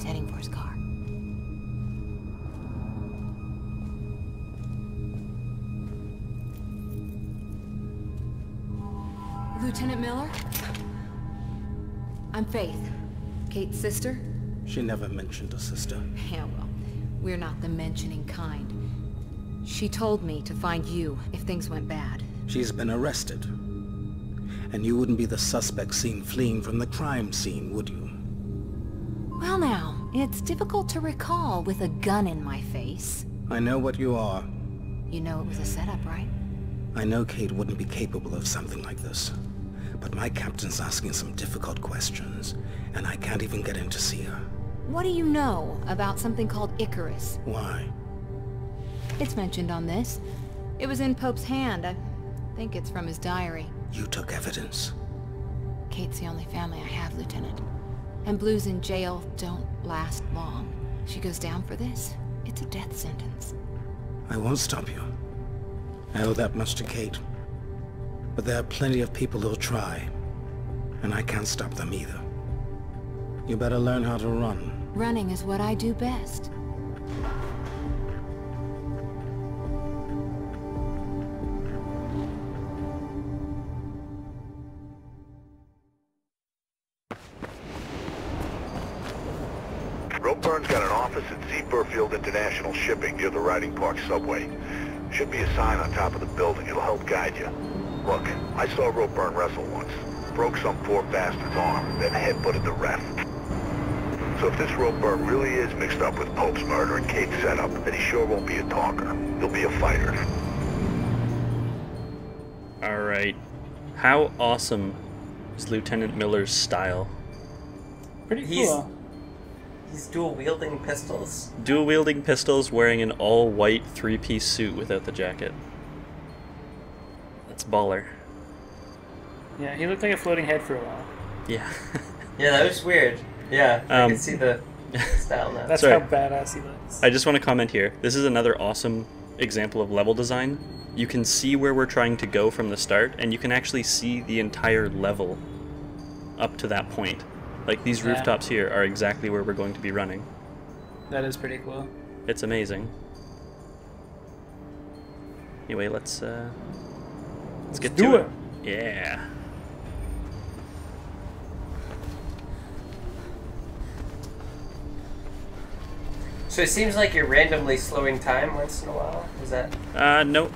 He's heading for his car. Lieutenant Miller? I'm Faith. Kate's sister? She never mentioned a sister. Yeah, well, we're not the mentioning kind. She told me to find you if things went bad. She's been arrested. And you wouldn't be the suspect seen fleeing from the crime scene, would you? Well now, it's difficult to recall with a gun in my face. I know what you are. You know it was a setup, right? I know Kate wouldn't be capable of something like this. But my captain's asking some difficult questions, and I can't even get in to see her. What do you know about something called Icarus? Why? It's mentioned on this. It was in Pope's hand. I think it's from his diary. You took evidence. Kate's the only family I have, Lieutenant. And Blues in jail don't last long. She goes down for this, it's a death sentence. I won't stop you. I owe that much to Kate. But there are plenty of people who'll try. And I can't stop them either. You better learn how to run. Running is what I do best. Ropeburn's got an office at Z. Burfield International Shipping near the Riding Park subway. Should be a sign on top of the building. It'll help guide you. Look, I saw Ropeburn wrestle once. Broke some poor bastard's arm, then headbutted the ref. So if this Ropeburn really is mixed up with Pope's murder and Kate's setup, then he sure won't be a talker. He'll be a fighter. Alright. How awesome is Lieutenant Miller's style? Pretty cool. He's dual-wielding pistols. Dual-wielding pistols, wearing an all-white three-piece suit without the jacket. That's baller. Yeah, he looked like a floating head for a while. Yeah. Yeah, that was weird. Yeah, I can see the style now. That's Sorry. how badass he looks. I just want to comment here. This is another awesome example of level design. You can see where we're trying to go from the start, and you can actually see the entire level up to that point. Like, these rooftops here are exactly where we're going to be running. That is pretty cool. It's amazing. Anyway, let's get do to it. Yeah. So it seems like you're randomly slowing time once in a while. Is that? Nope.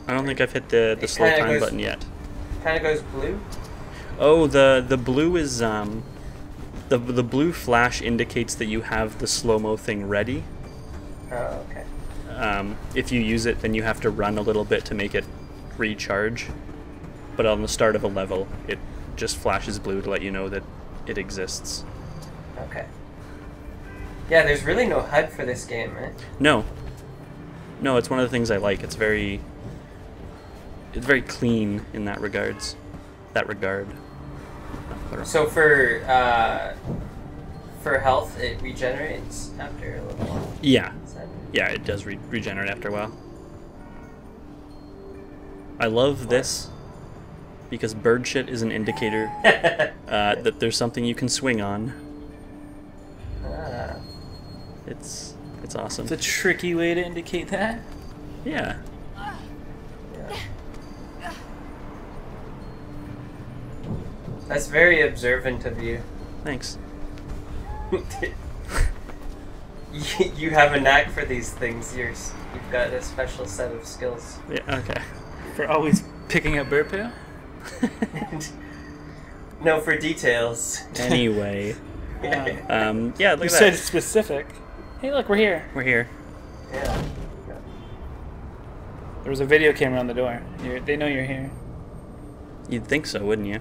I don't think I've hit the slow time button yet. Kind of goes blue. Oh, the blue is the blue flash indicates that you have the slow-mo thing ready. Oh, okay. If you use it, then you have to run a little bit to make it recharge. But on the start of a level, it just flashes blue to let you know that it exists. Okay. Yeah, there's really no HUD for this game, right? No. No, it's one of the things I like. It's very clean in that regards. That regard. So for health, it regenerates after a little while. Yeah. Is that... Yeah, it does regenerate after a while. I love this because bird shit is an indicator that there's something you can swing on. It's awesome. It's a tricky way to indicate that. Yeah. That's very observant of you. Thanks. You have a knack for these things. You've got a special set of skills. Yeah, okay. For always picking up bird poo? No, for details. Anyway. Yeah, look You at said that. specific. Hey, look, we're here. We're here. Yeah. There was a video camera on the door. They know you're here. You'd think so, wouldn't you?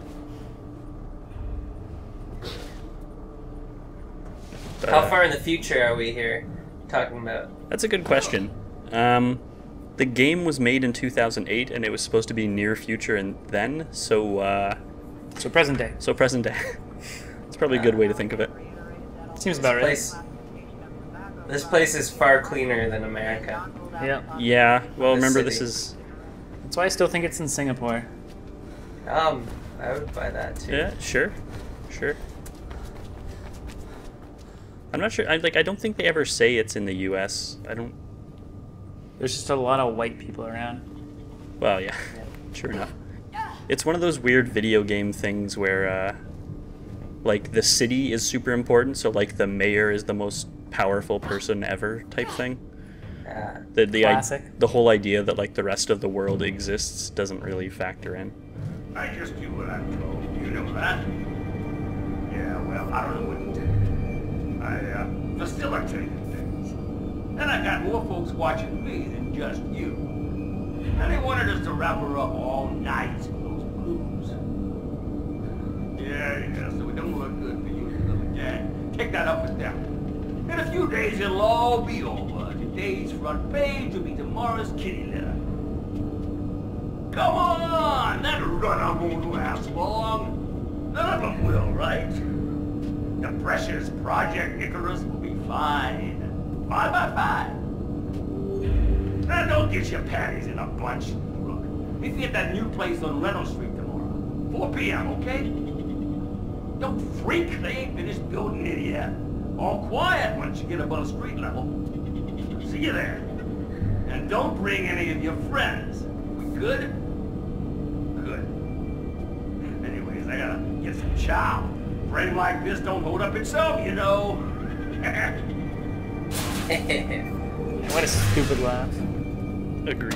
But, How far in the future are we here talking about? That's a good question. The game was made in 2008, and it was supposed to be near future and then, so So present day. so present day. It's probably a good way to think of it. Seems about right. This place is far cleaner than America. Yeah. Yeah, well, The remember city. this is... That's why I still think it's in Singapore. I would buy that too. Yeah, sure. Sure. I'm not sure. I don't think they ever say it's in the U.S. I don't. There's just a lot of white people around. Well, yeah, sure enough. It's one of those weird video game things where, like, the city is super important, so, like, the mayor is the most powerful person ever type thing. Classic. The whole idea that, like, the rest of the world exists doesn't really factor in. I just do what I'm told. You know that? Yeah, well, I ruined it. I facilitated things. And I got more folks watching me than just you. And they wanted us to wrap her up all night for those blues. Yeah, so it don't look good for you, little Jack. Take that up and down. In a few days, it'll all be over. Today's front page will be tomorrow's kitty litter. Come on! That run won't last long. None of them will, right? The precious Project Icarus will be fine. 5 by 5. Now don't get your panties in a bunch. Look, meet me at that new place on Reynolds Street tomorrow. 4 p.m., okay? Don't freak, they ain't finished building it yet. All quiet once you get above street level. See you there. And don't bring any of your friends. We good? Good. Anyways, I gotta get some chow. Brain like this don't hold up itself, you know. What a stupid laugh. Agreed.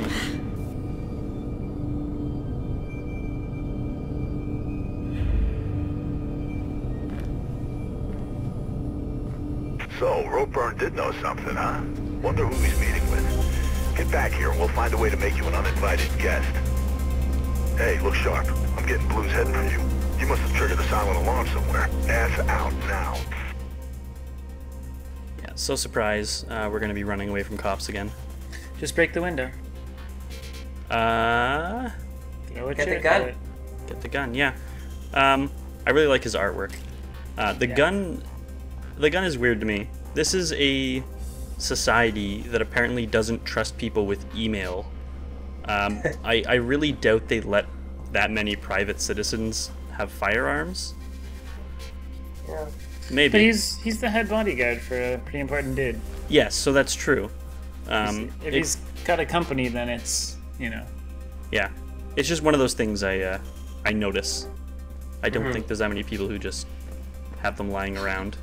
So, Ropeburn did know something, huh? Wonder who he's meeting with. Get back here and we'll find a way to make you an uninvited guest. Hey, look sharp. I'm getting blues heading for you. You must have triggered a silent alarm somewhere. Ass out now. Yeah, so surprise. We're going to be running away from cops again. Just break the window. Throw it Get the gun. Get the gun, yeah. I really like his artwork. The gun is weird to me. This is a society that apparently doesn't trust people with email. I really doubt they let that many private citizens have firearms. Yeah. Maybe. But he's the head bodyguard for a pretty important dude. Yes, so that's true. If he's got a company, then it's, you know. Yeah, it's just one of those things I notice. I don't think there's that many people who just have them lying around.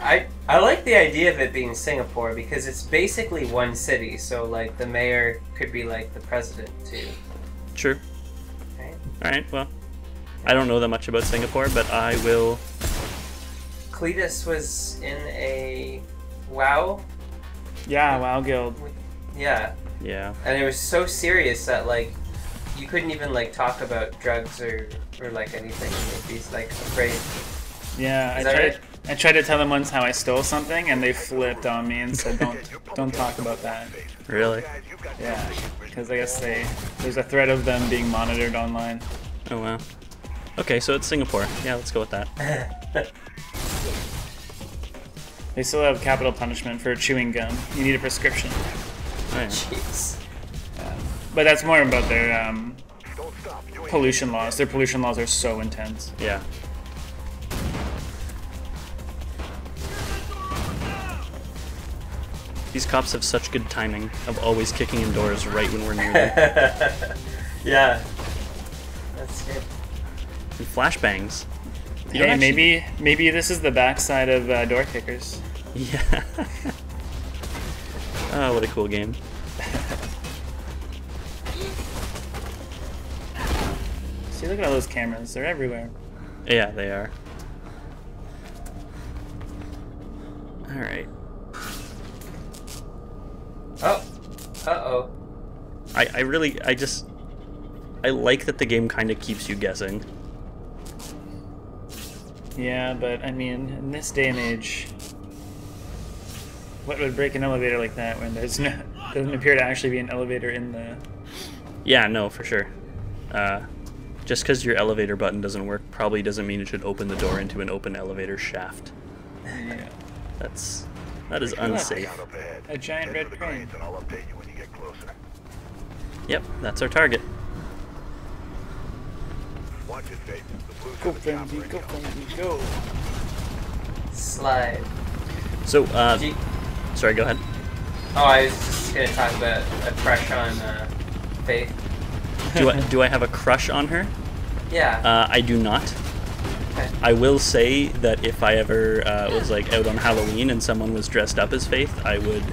I like the idea of it being Singapore because it's basically one city, so like the mayor could be like the president too. True. Right? Alright, well, I don't know that much about Singapore, but I will... Cletus was in a WoW. Yeah, WoW Guild. Yeah. Yeah. And it was so serious that like you couldn't even like talk about drugs or like anything. He's like afraid. Yeah, I tried to tell them once how I stole something, and they flipped on me and said, "Don't talk about that." Really? Yeah, because I guess there's a threat of them being monitored online. Oh, wow. Okay, so it's Singapore. Yeah, let's go with that. They still have capital punishment for chewing gum. You need a prescription. Oh, yeah. Jeez. But that's more about their pollution laws. Their pollution laws are so intense. Yeah. These cops have such good timing of always kicking in doors right when we're near them. Yeah. That's good. And flashbangs. You don't Hey, actually- maybe this is the backside of door kickers. Yeah. Oh, what a cool game. See, look at all those cameras. They're everywhere. Yeah, they are. Alright. Oh. Uh-oh. I like that the game kind of keeps you guessing. Yeah, but I mean, in this day and age, what would break an elevator like that when there's no doesn't appear to actually be an elevator in the... Yeah, no, for sure. Just because your elevator button doesn't work probably doesn't mean it should open the door into an open elevator shaft. Yeah. That is unsafe. Out up ahead. A giant Head red for the crane. cranes and I'll update you when you get closer. Yep, that's our target. Watch it, Faith. The blues Go, have a chopper Frenzy, in go, tow. Frenzy, go. Slide. So, Do you- sorry, go ahead. Oh, I was just gonna talk about a crush on Faith. Do I have a crush on her? Yeah. I do not. Okay. I will say that if I ever was like out on Halloween and someone was dressed up as Faith, I would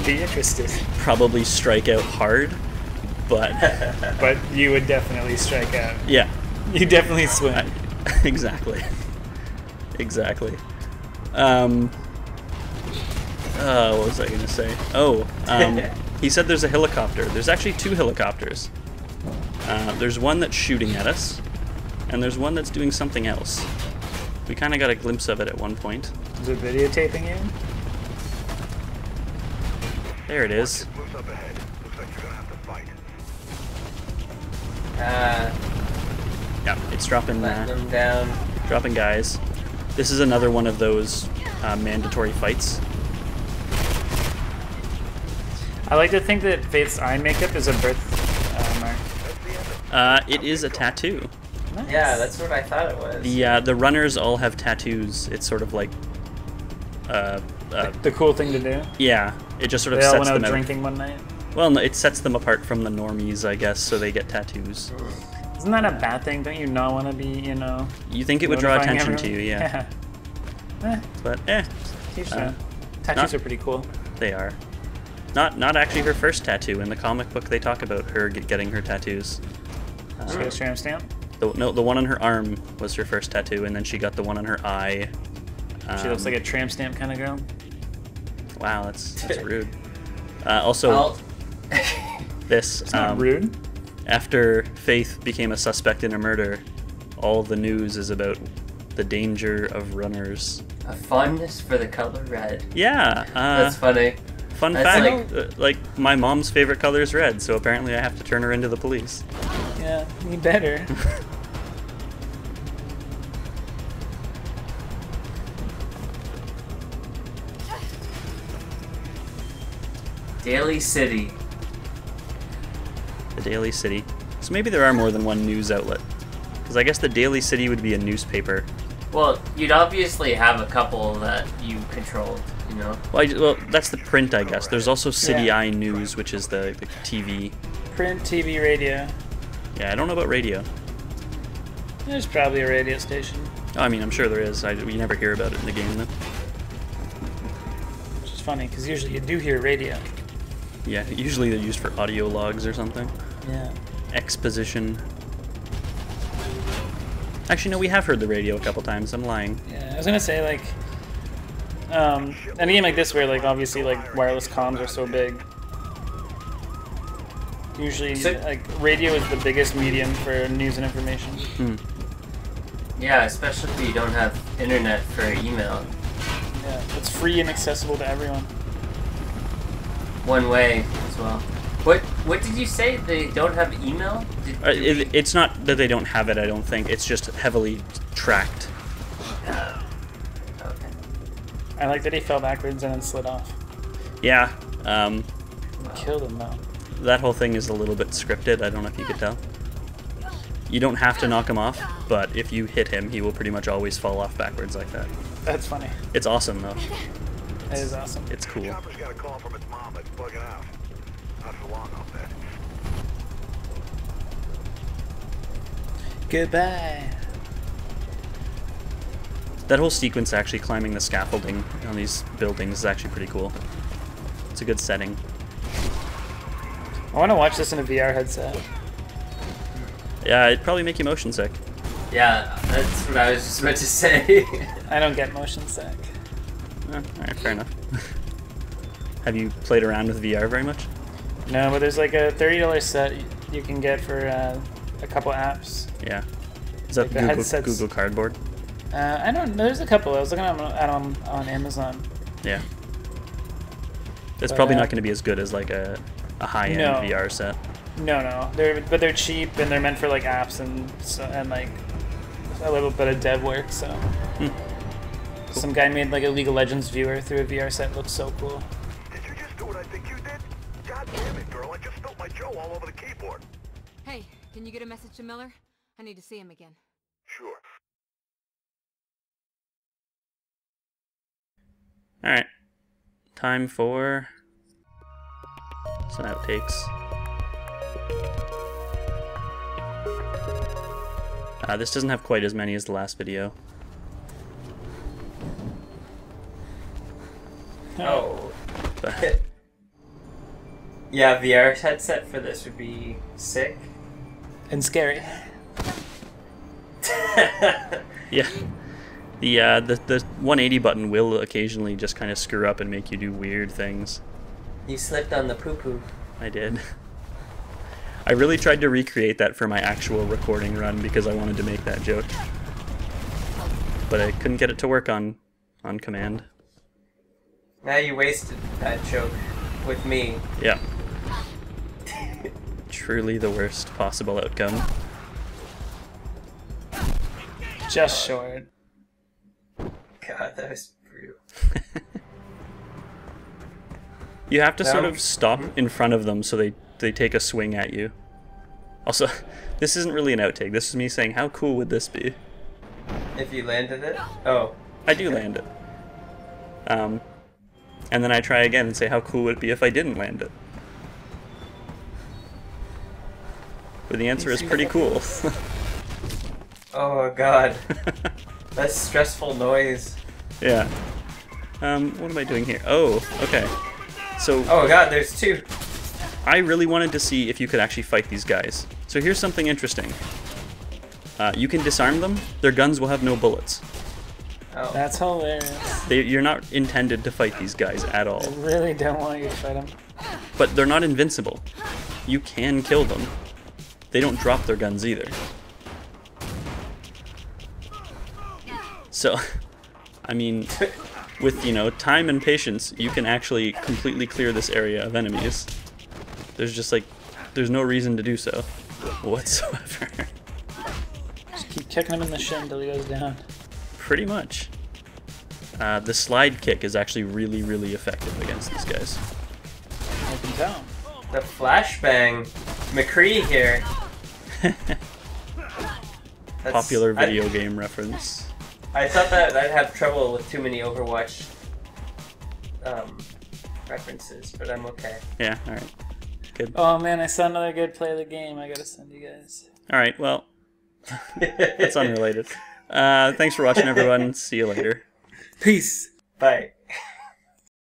Be interested. probably strike out hard. But But you would definitely strike out. yeah, You definitely swim. exactly, exactly. What was I gonna say? Oh, he said there's a helicopter. There's actually 2 helicopters. There's one that's shooting at us, and there's one that's doing something else. We kind of got a glimpse of it at one point. Is it videotaping you? There it is. Moves up ahead. Looks like you're gonna have to fight. Yeah, it's dropping Letting them down. dropping guys. This is another one of those mandatory fights. I like to think that Faith's eye makeup is a birth mark. It is a tattoo. Nice. Yeah, that's what I thought it was. The runners all have tattoos. It's sort of like the cool thing to do. yeah, it just sort of They all sets went out them out. drinking one night. Well, no, it sets them apart from the normies, I guess, so they get tattoos. Isn't that a bad thing? Don't you not want to be, You think it would draw notifying attention to you, everyone? yeah. Eh, But teach Uh, them. Tattoos not- are pretty cool. they are. Not actually her first tattoo. In the comic book, they talk about her getting her tattoos. She got a tramp stamp. The one on her arm was her first tattoo, and then she got the one on her eye. She looks like a tramp stamp kind of girl. Wow, that's rude. Also, Well, this It's not rude. after Faith became a suspect in a murder, all the news is about the danger of runners. a fondness for the color red. Yeah. That's funny. Fun That's fact, like my mom's favorite color is red, so apparently I have to turn her into the police. Yeah, you better. Daily City. The Daily City. So maybe there are more than one news outlet. Because I guess the Daily City would be a newspaper. Well, you'd obviously have a couple that you controlled, you know? Well, that's the print, I guess. There's also City Yeah. Eye News, which is the TV. Print, TV, radio. Yeah, I don't know about radio. There's probably a radio station. Oh, I mean, I'm sure there is. We never hear about it in the game, though. Which is funny, because usually you do hear radio. Yeah, usually they're used for audio logs or something. Yeah. Exposition. Actually, no, we have heard the radio a couple times. I'm lying. Yeah, I was gonna say, like, in a game like this where, like, obviously, like, wireless comms are so big, usually, like, radio is the biggest medium for news and information. Yeah, especially if you don't have internet for email. Yeah, it's free and accessible to everyone. One way as well. What did you say? They don't have email? It's not that they don't have it, I don't think. It's just heavily tracked. Okay. I like that he fell backwards and then slid off. Yeah, Killed him, though. that whole thing is a little bit scripted. I don't know if you could tell. You don't have to knock him off, but if you hit him, he will pretty much always fall off backwards like that. That's funny. It's awesome, though. That is awesome. It's cool. Chopper's got a call from his mom that's bugging out. Not for long, I'll bet. Goodbye. That whole sequence actually climbing the scaffolding on these buildings is actually pretty cool. It's a good setting. I want to watch this in a VR headset. Yeah, it'd probably make you motion sick. Yeah, that's what I was just about to say. I don't get motion sick. Alright, fair enough. Have you played around with VR very much? No, but there's like a $30 set you can get for a couple apps. Yeah. Is that Like the Google, headsets. Google Cardboard? I don't. There's a couple. I was looking at them on Amazon. Yeah. It's But, probably not going to be as good as like a high-end No. VR set. No. They're cheap and they're meant for like apps and like a little bit of dev work. So some guy made like a League of Legends viewer through a VR set. It looks so cool. Did you just do what I think you did? God damn it, girl. I just spilled my Joe all over the keyboard. Hey, can you get a message to Miller? I need to see him again. Sure. Alright. Time for some outtakes. This doesn't have quite as many as the last video. Oh. But Yeah, VR headset for this would be sick. And scary. yeah. The 180 button will occasionally just kind of screw up and make you do weird things. You slipped on the poo-poo. I did. I really tried to recreate that for my actual recording run because I wanted to make that joke. But I couldn't get it to work on command. Now you wasted that joke with me. Yeah. Truly the worst possible outcome. Just short. God, that was brutal. You have to sort of stop in front of them so they take a swing at you. Also, this isn't really an outtake. This is me saying, how cool would this be? If you landed it? Oh. I do land it. And then I try again and say, how cool would it be if I didn't land it? But the answer is pretty cool. Oh god. That's stressful noise. Yeah. What am I doing here? Oh, okay. So... Oh god, there's two. I really wanted to see if you could actually fight these guys. So here's something interesting. You can disarm them. Their guns will have no bullets. Oh. That's hilarious. You're not intended to fight these guys at all. I really don't want you to fight them. But they're not invincible. You can kill them. They don't drop their guns either. So, I mean, with, you know, time and patience, you can actually completely clear this area of enemies. There's just like, there's no reason to do so whatsoever. Just keep kicking him in the shin until he goes down. Pretty much. The slide kick is actually really, really effective against these guys. I can tell. The flashbang. McCree here. That's- Popular video game reference. I thought that I'd have trouble with too many Overwatch references, but I'm okay. Yeah, alright. Good. Oh man, I saw another good play of the game. I gotta send you guys. Alright, well, that's unrelated. Thanks for watching, everyone. See you later. Peace. Bye.